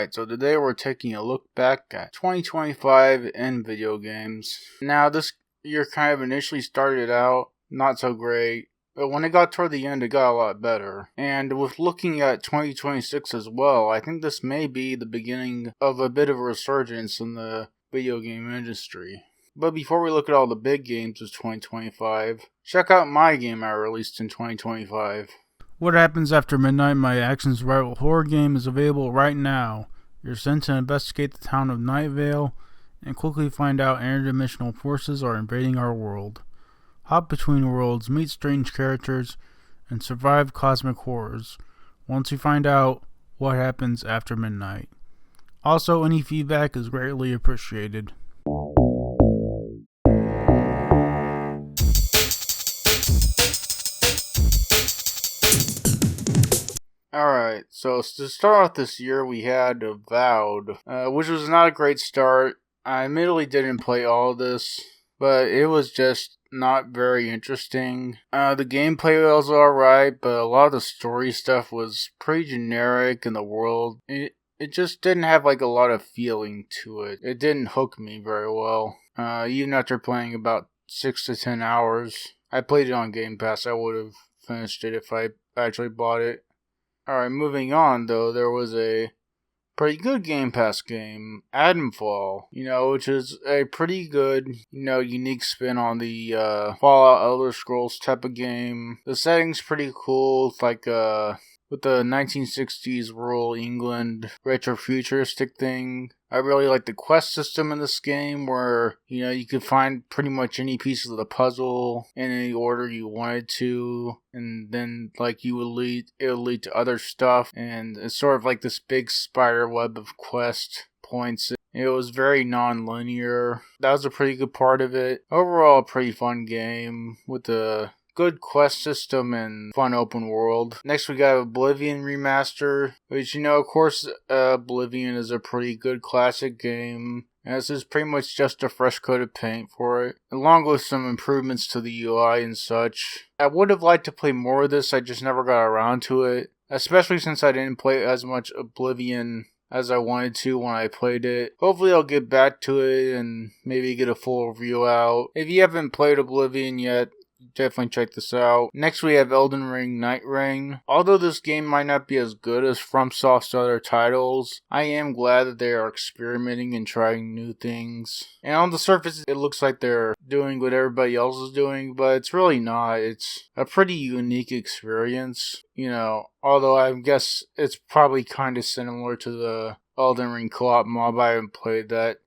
Alright, so today we're taking a look back at 2025 in video games. Now, this year kind of initially started out not so great, but when it got toward the end, it got a lot better. And with looking at 2026 as well, I think this may be the beginning of a bit of a resurgence in the video game industry. But before we look at all the big games of 2025, check out my game I released in 2025. What Happens After Midnight, my action survival horror game, is available right now. You're sent to investigate the town of Night Vale and quickly find out interdimensional forces are invading our world. Hop between worlds, meet strange characters, and survive cosmic horrors once you find out what happens after midnight. Also, any feedback is greatly appreciated. Alright, so to start off this year, we had Avowed, which was not a great start. I admittedly didn't play all of this, but it was just not very interesting. The gameplay was alright, but a lot of the story stuff was pretty generic in the world. It just didn't have like a lot of feeling to it. It didn't hook me very well. Even after playing about 6 to 10 hours. I played it on Game Pass. I would have finished it if I actually bought it. Alright, moving on though, there was a pretty good Game Pass game, Adamfall, which is a pretty good, unique spin on the Fallout Elder Scrolls type of game. The setting's pretty cool. It's like with the 1960s rural England retro futuristic thing. I really like the quest system in this game where, you could find pretty much any piece of the puzzle in any order you wanted to, and then it would lead to other stuff, and it's sort of like this big spider web of quest points. It was very non-linear. That was a pretty good part of it. Overall, a pretty fun game with a good quest system and fun open world. Next we got Oblivion Remaster, which of course Oblivion is a pretty good classic game. And this is pretty much just a fresh coat of paint for it, along with some improvements to the UI and such. I would have liked to play more of this, I just never got around to it. Especially since I didn't play as much Oblivion as I wanted to when I played it. Hopefully I'll get back to it and maybe get a full review out. If you haven't played Oblivion yet, definitely check this out. Next we have Elden Ring Night Reign. Although this game might not be as good as FromSoft's other titles, I am glad that they are experimenting and trying new things. And on the surface, it looks like they're doing what everybody else is doing, but it's really not. It's a pretty unique experience, although I guess it's probably kind of similar to the Elden Ring co-op mob. I haven't played that.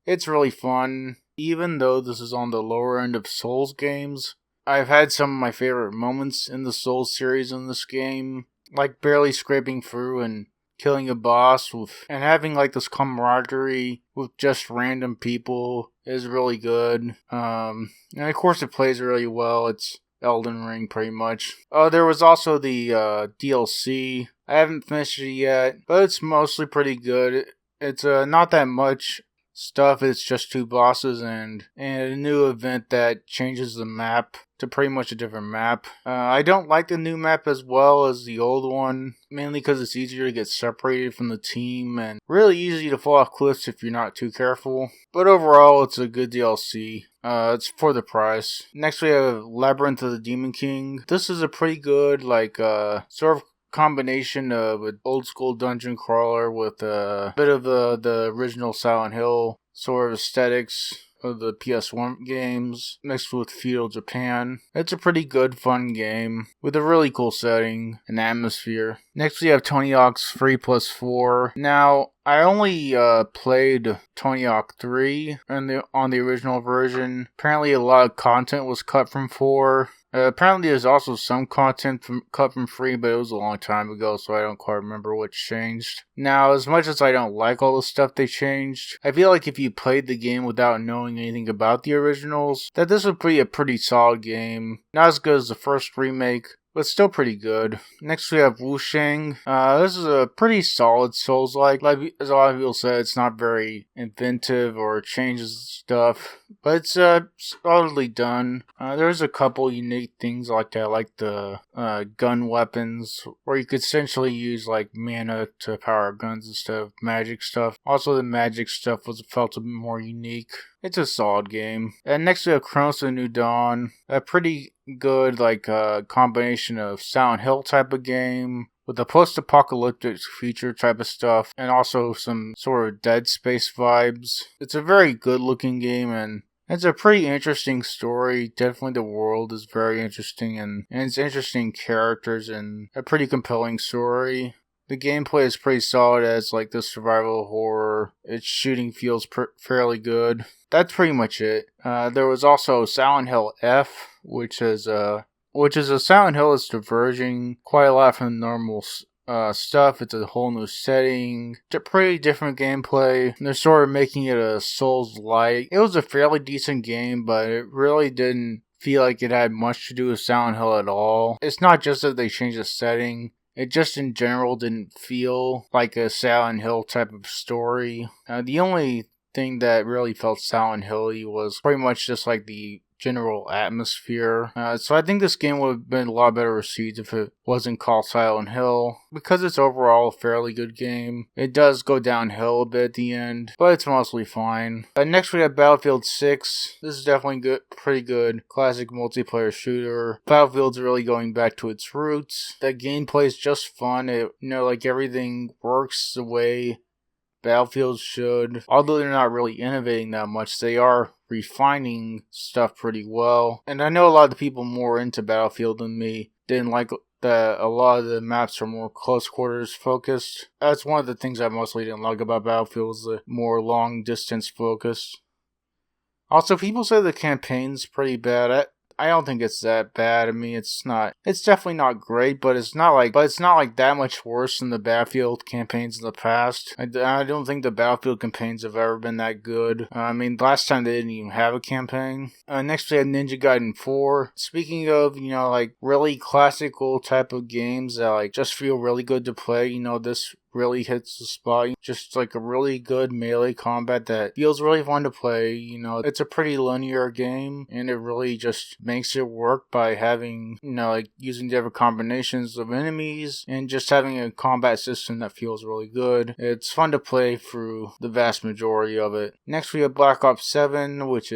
It's really fun. Even though this is on the lower end of Souls games, I've had some of my favorite moments in the Souls series in this game, like barely scraping through and killing a boss and having this camaraderie with just random people is really good. And of course it plays really well. It's Elden Ring pretty much. There was also the DLC. I haven't finished it yet, but it's mostly pretty good. It's not that much stuff. It's just 2 bosses and a new event that changes the map to pretty much a different map. I don't like the new map as well as the old one, mainly because it's easier to get separated from the team and really easy to fall off cliffs if you're not too careful. But overall, it's a good DLC. It's for the price. Next we have Labyrinth of the Demon King. This is a pretty good sort of combination of an old school dungeon crawler with a bit of the original Silent Hill sort of aesthetics of the PS1 games mixed with feudal Japan. It's a pretty good fun game with a really cool setting and atmosphere. Next we have Tony Hawk's 3+4. Now, I only played Tony Hawk 3 on the original version. Apparently a lot of content was cut from 4. Apparently there's also some content cut from 3, but it was a long time ago, so I don't quite remember what changed. Now, as much as I don't like all the stuff they changed, I feel like if you played the game without knowing anything about the originals, that this would be a pretty solid game. Not as good as the first remake, but still pretty good. Next we have Wusheng. This is a pretty solid Souls-like. Like as a lot of people say, it's not very inventive or changes stuff, but it's solidly done. There's a couple unique things like that, like the gun weapons, where you could essentially use like mana to power guns instead of magic stuff. Also, the magic stuff felt a bit more unique. It's a solid game. And next we have Chronos: The New Dawn. A pretty good combination of Silent Hill type of game with a post-apocalyptic future type of stuff, and also some sort of Dead Space vibes. It's a very good-looking game, and it's a pretty interesting story. Definitely the world is very interesting, and it's interesting characters and a pretty compelling story. The gameplay is pretty solid as like the survival horror. Its shooting feels fairly good. That's pretty much it. There was also Silent Hill F, which is a Silent Hill that's diverging quite a lot from the normal stuff. It's a whole new setting. It's a pretty different gameplay. They're sort of making it a Souls-like. It was a fairly decent game, but it really didn't feel like it had much to do with Silent Hill at all. It's not just that they changed the setting. It just in general didn't feel like a Silent Hill type of story. The only thing that really felt Silent Hill-y was pretty much just like the general atmosphere. So I think this game would have been a lot better received if it wasn't called Silent Hill. Because it's overall a fairly good game, it does go downhill a bit at the end, but it's mostly fine. Next we have Battlefield 6. This is definitely good, pretty good classic multiplayer shooter. Battlefield's really going back to its roots. The gameplay is just fun. Everything works the way Battlefield should. Although they're not really innovating that much, they are refining stuff pretty well. And I know a lot of the people more into Battlefield than me didn't like that a lot of the maps are more close quarters focused. That's one of the things I mostly didn't like about Battlefield, was the more long distance focus. Also, people say the campaign's pretty bad. I don't think it's that bad. I mean, it's definitely not great, but it's not like that much worse than the Battlefield campaigns in the past. I don't think the Battlefield campaigns have ever been that good. I mean, last time they didn't even have a campaign. Next we have Ninja Gaiden 4. Speaking of, really classical type of games that just feel really good to play, this really hits the spot. Just like a really good melee combat that feels really fun to play. It's a pretty linear game, and it really just makes it work by having, using different combinations of enemies and just having a combat system that feels really good. It's fun to play through the vast majority of it. Next we have Black Ops 7, which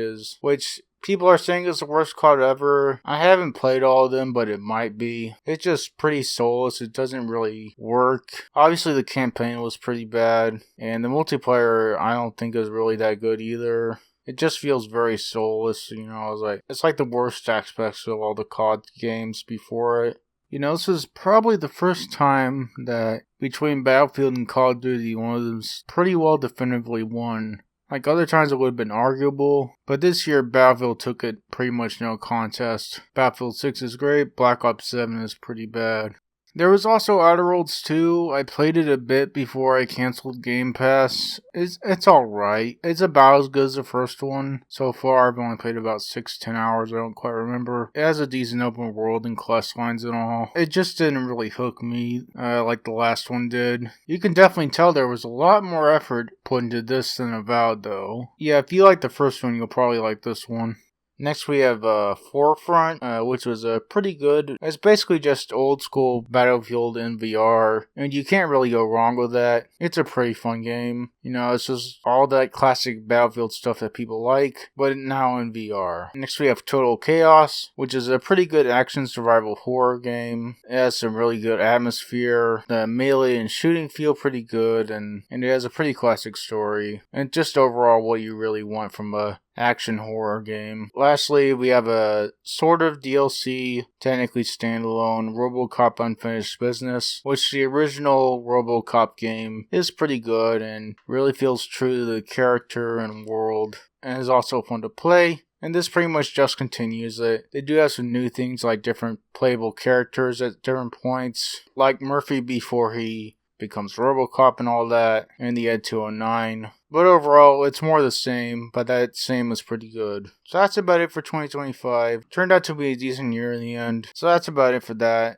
people are saying it's the worst COD ever. I haven't played all of them, but it might be. It's just pretty soulless. It doesn't really work. Obviously, the campaign was pretty bad, and the multiplayer I don't think is really that good either. It just feels very soulless, it's like the worst aspects of all the COD games before it. This is probably the first time that between Battlefield and Call of Duty, one of them's pretty well definitively won. Like other times it would have been arguable, but this year Battlefield took it pretty much no contest. Battlefield 6 is great, Black Ops 7 is pretty bad. There was also Outer Worlds 2. I played it a bit before I canceled Game Pass. It's alright. It's about as good as the first one. So far, I've only played about 6-10 hours. I don't quite remember. It has a decent open world and quest lines and all. It just didn't really hook me like the last one did. You can definitely tell there was a lot more effort put into this than Avowed, though. Yeah, if you like the first one, you'll probably like this one. Next we have Forefront, which was pretty good. It's basically just old school Battlefield in VR, and you can't really go wrong with that. It's a pretty fun game. It's just all that classic Battlefield stuff that people like, but now in VR. Next we have Total Chaos, which is a pretty good action survival horror game. It has some really good atmosphere. The melee and shooting feel pretty good, and it has a pretty classic story. And just overall what you really want from a action horror game. Lastly, we have a sort of DLC, technically standalone, RoboCop Unfinished Business, which the original RoboCop game is pretty good and really feels true to the character and world, and is also fun to play. And this pretty much just continues it. They do have some new things like different playable characters at different points, like Murphy before he becomes RoboCop and all that, and the Ed 209. But overall, it's more the same, but that same is pretty good. So that's about it for 2025. Turned out to be a decent year in the end. So that's about it for that.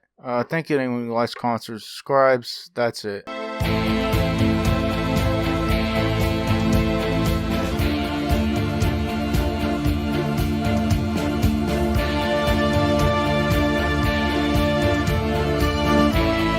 Thank you to anyone who likes, comments, or subscribes. That's it.